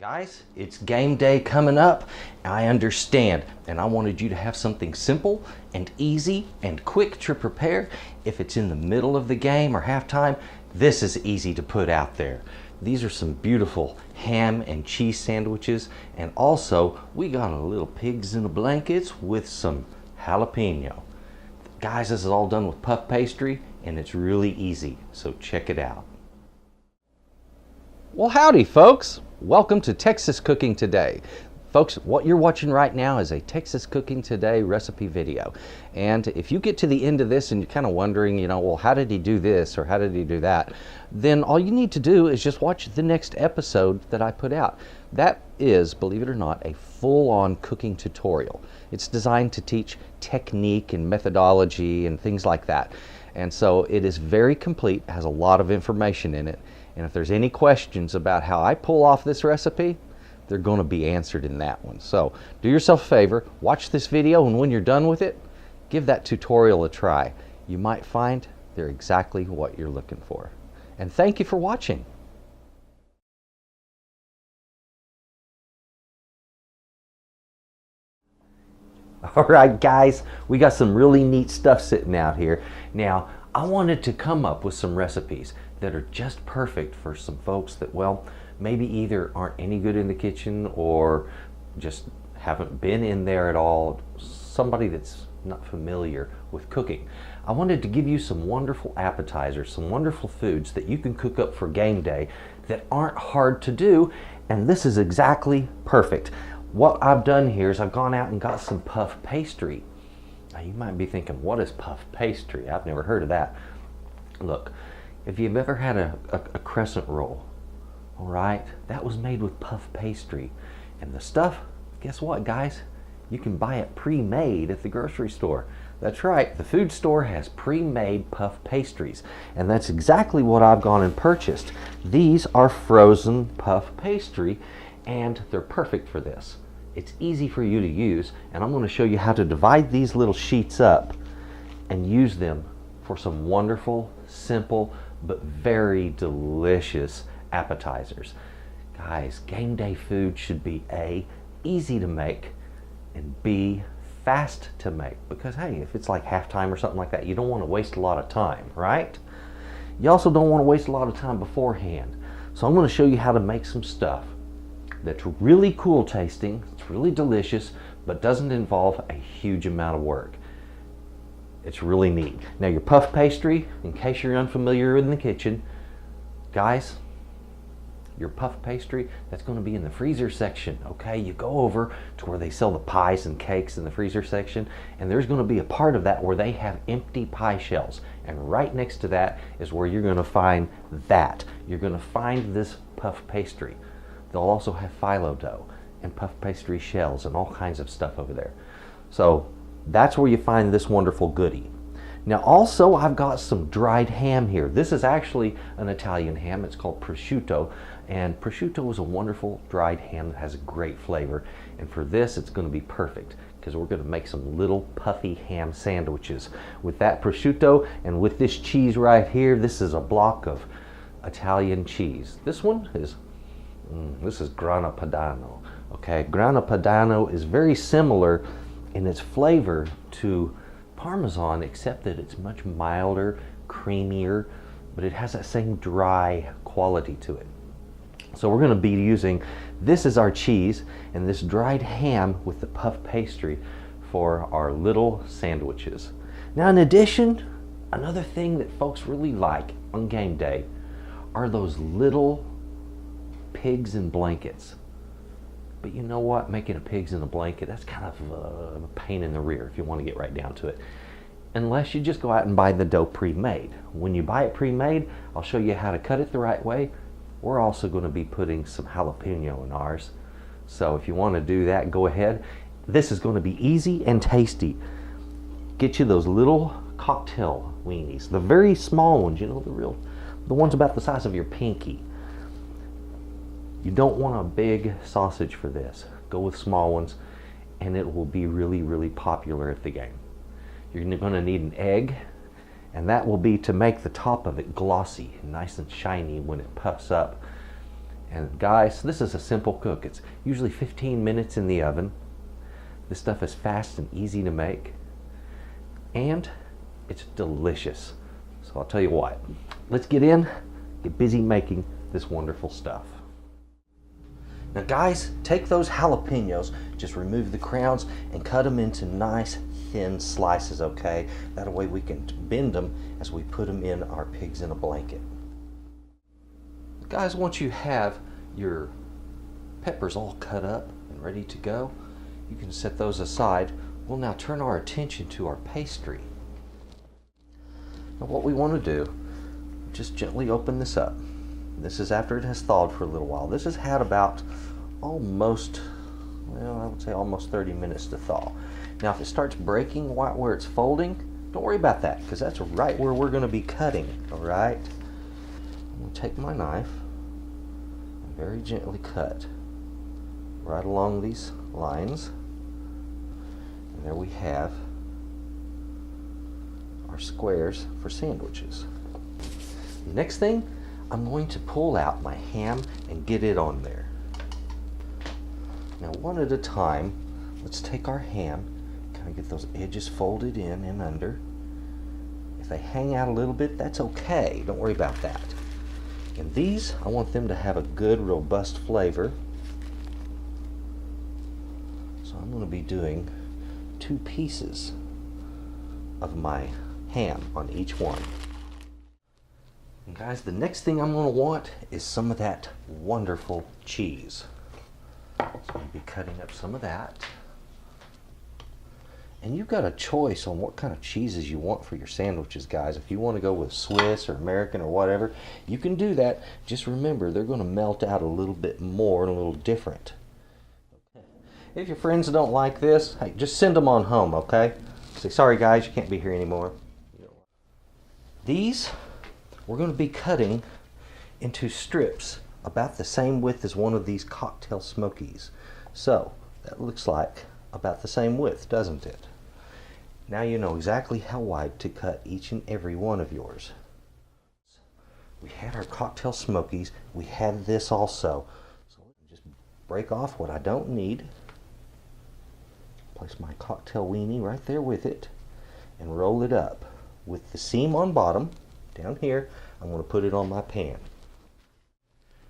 Guys, it's game day coming up. I understand, and I wanted you to have something simple and easy and quick to prepare. If it's in the middle of the game or halftime, this is easy to put out there. These are some beautiful ham and cheese sandwiches, and also we got a little pigs in the blankets with some jalapeno. Guys, this is all done with puff pastry, and it's really easy, so check it out. Well, howdy folks. Welcome to Texas Cooking Today. Folks, what you're watching right now is a Texas Cooking Today recipe video. And if you get to the end of this and you're kind of wondering, well, how did he do this or how did he do that? Then all you need to do is just watch the next episode that I put out. That is, believe it or not, a full-on cooking tutorial. It's designed to teach technique and methodology and things like that. And so it is very complete, has a lot of information in it. And if there's any questions about how I pull off this recipe, they're going to be answered in that one. So do yourself a favor, watch this video, and when you're done with it, give that tutorial a try. You might find they're exactly what you're looking for. And thank you for watching. All right, guys, we got some really neat stuff sitting out here. Now, I wanted to come up with some recipes that are just perfect for some folks that, well, maybe either aren't any good in the kitchen or just haven't been in there at all, somebody that's not familiar with cooking. I wanted to give you some wonderful appetizers, some wonderful foods that you can cook up for game day that aren't hard to do, and this is exactly perfect. What I've done here is I've gone out and got some puff pastry. Now you might be thinking, what is puff pastry? I've never heard of that. Look, if you've ever had a crescent roll, all right, that was made with puff pastry. And the stuff, guess what, guys? You can buy it pre-made at the grocery store. That's right, the food store has pre-made puff pastries. And that's exactly what I've gone and purchased. These are frozen puff pastry, and they're perfect for this. It's easy for you to use, and I'm going to show you how to divide these little sheets up and use them for some wonderful, simple, but very delicious appetizers. Guys, game day food should be A, easy to make, and B, fast to make. Because hey, if it's like halftime or something like that, you don't want to waste a lot of time, right? You also don't want to waste a lot of time beforehand. So I'm going to show you how to make some stuff that's really cool tasting, it's really delicious, but doesn't involve a huge amount of work. It's really neat. Now your puff pastry, in case you're unfamiliar in the kitchen, guys, your puff pastry, that's going to be in the freezer section, okay? You go over to where they sell the pies and cakes in the freezer section, and there's going to be a part of that where they have empty pie shells. And right next to that is where you're going to find that. You're going to find this puff pastry. They'll also have phyllo dough and puff pastry shells and all kinds of stuff over there. So that's where you find this wonderful goodie. Now also I've got some dried ham here. This is actually an Italian ham. It's called prosciutto, and prosciutto is a wonderful dried ham that has a great flavor. And for this it's going to be perfect because we're going to make some little puffy ham sandwiches with that prosciutto and with this cheese right here. This is a block of Italian cheese. This one is this is Grana Padano. Okay, Grana Padano is very similar in its flavor to Parmesan, except that it's much milder, creamier, but it has that same dry quality to it. So we're going to be using, this is our cheese, and this dried ham with the puff pastry for our little sandwiches. Now in addition, another thing that folks really like on game day are those little pigs in blankets. But you know what? Making a pigs in a blanket, that's kind of a pain in the rear if you want to get right down to it. Unless you just go out and buy the dough pre-made. When you buy it pre-made, I'll show you how to cut it the right way. We're also going to be putting some jalapeno in ours. So if you want to do that, go ahead. This is going to be easy and tasty. Get you those little cocktail weenies, the very small ones, the ones about the size of your pinky. You don't want a big sausage for this. Go with small ones, and it will be really, really popular at the game. You're going to need an egg, and that will be to make the top of it glossy, nice and shiny when it puffs up. And guys, this is a simple cook. It's usually 15 minutes in the oven. This stuff is fast and easy to make, and it's delicious. So I'll tell you what, let's get busy making this wonderful stuff. Now guys, take those jalapenos, just remove the crowns and cut them into nice thin slices, okay? That way we can bend them as we put them in our pigs in a blanket. Guys, once you have your peppers all cut up and ready to go, you can set those aside. We'll now turn our attention to our pastry. Now what we want to do, just gently open this up. This is after it has thawed for a little while. This has had about almost, well, I would say almost 30 minutes to thaw. Now if it starts breaking where it's folding, don't worry about that, because that's right where we're going to be cutting, all right? I'm going to take my knife and very gently cut right along these lines. And there we have our squares for sandwiches. The next thing, I'm going to pull out my ham and get it on there. Now one at a time, let's take our ham, kind of get those edges folded in and under. If they hang out a little bit, that's okay. Don't worry about that. And these, I want them to have a good, robust flavor. So I'm going to be doing 2 pieces of my ham on each one. And guys, the next thing I'm going to want is some of that wonderful cheese. So I'm going to be cutting up some of that. And you've got a choice on what kind of cheeses you want for your sandwiches, guys. If you want to go with Swiss or American or whatever, you can do that. Just remember, they're going to melt out a little bit more and a little different. Okay. If your friends don't like this, hey, just send them on home, okay? Say, sorry guys, you can't be here anymore. These, we're going to be cutting into strips about the same width as one of these cocktail smokies. So that looks like about the same width, doesn't it? Now you know exactly how wide to cut each and every one of yours. We had our cocktail smokies, we had this also. So just break off what I don't need. Place my cocktail weenie right there with it and roll it up. With the seam on bottom, down here, I'm going to put it on my pan.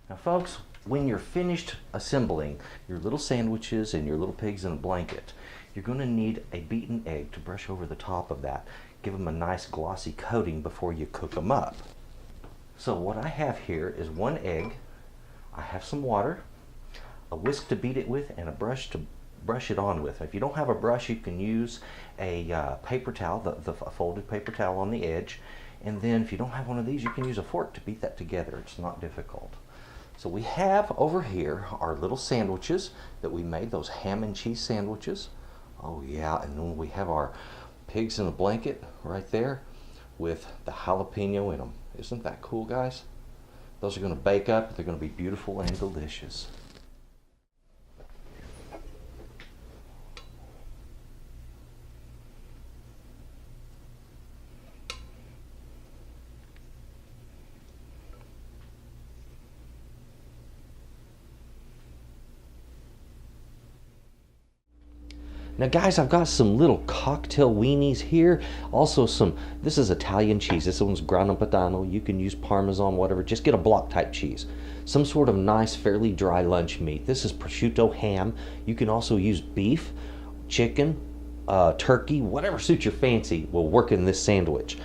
Now folks, when you're finished assembling your little sandwiches and your little pigs in a blanket, you're going to need a beaten egg to brush over the top of that. Give them a nice glossy coating before you cook them up. So what I have here is 1 egg, I have some water, a whisk to beat it with, and a brush to brush it on with. If you don't have a brush, you can use a paper towel, a folded paper towel on the edge, and then if you don't have one of these, you can use a fork to beat that together. It's not difficult. So we have over here our little sandwiches that we made, those ham and cheese sandwiches. Oh yeah, and then we have our pigs in a blanket right there with the jalapeno in them. Isn't that cool, guys? Those are going to bake up. They're going to be beautiful and delicious. Now guys, I've got some little cocktail weenies here. Also this is Italian cheese. This one's grana padano. You can use Parmesan, whatever. Just get a block type cheese. Some sort of nice, fairly dry lunch meat. This is prosciutto ham. You can also use beef, chicken, turkey, whatever suits your fancy will work in this sandwich.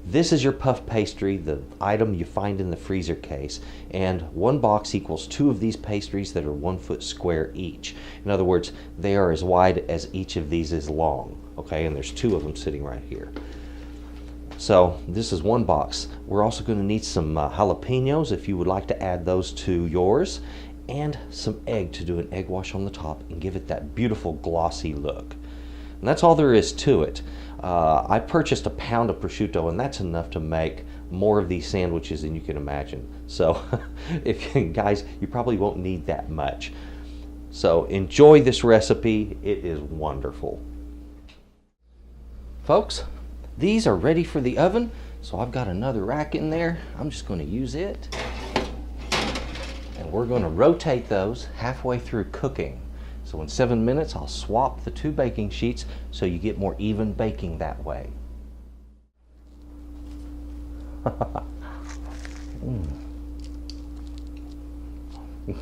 This is your puff pastry, the item you find in the freezer case, and 1 box equals 2 of these pastries that are 1 foot square each. In other words, they are as wide as each of these is long, okay, and there's 2 of them sitting right here. So this is 1 box. We're also going to need some jalapenos if you would like to add those to yours, and some egg to do an egg wash on the top and give it that beautiful glossy look. And that's all there is to it. I purchased a pound of prosciutto, and that's enough to make more of these sandwiches than you can imagine. So guys, you probably won't need that much. So enjoy this recipe. It is wonderful. Folks, these are ready for the oven. So I've got another rack in there. I'm just going to use it. And we're going to rotate those halfway through cooking. So in 7 minutes, I'll swap the 2 baking sheets so you get more even baking that way.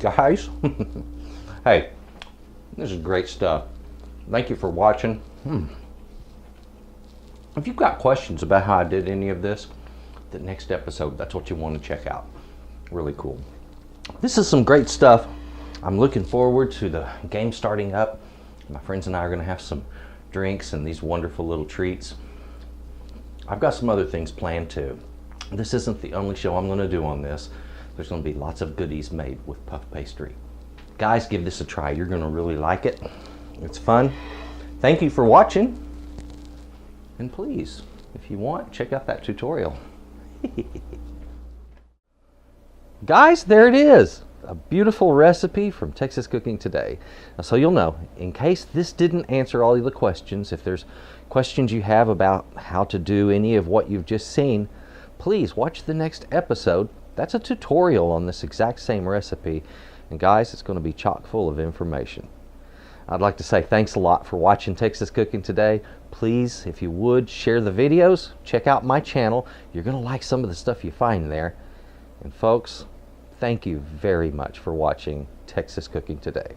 Guys, hey, this is great stuff. Thank you for watching. If you've got questions about how I did any of this, the next episode, that's what you want to check out. Really cool. This is some great stuff. I'm looking forward to the game starting up. My friends and I are going to have some drinks and these wonderful little treats. I've got some other things planned too. This isn't the only show I'm going to do on this. There's going to be lots of goodies made with puff pastry. Guys, give this a try. You're going to really like it. It's fun. Thank you for watching. And please, if you want, check out that tutorial. Guys, there it is. A beautiful recipe from Texas Cooking Today. Now, so you'll know, in case this didn't answer all of the questions, if there's questions you have about how to do any of what you've just seen, please watch the next episode. That's a tutorial on this exact same recipe. And guys, it's going to be chock full of information. I'd like to say thanks a lot for watching Texas Cooking Today. Please, if you would, share the videos. Check out my channel. You're going to like some of the stuff you find there. And folks, thank you very much for watching Texas Cooking Today.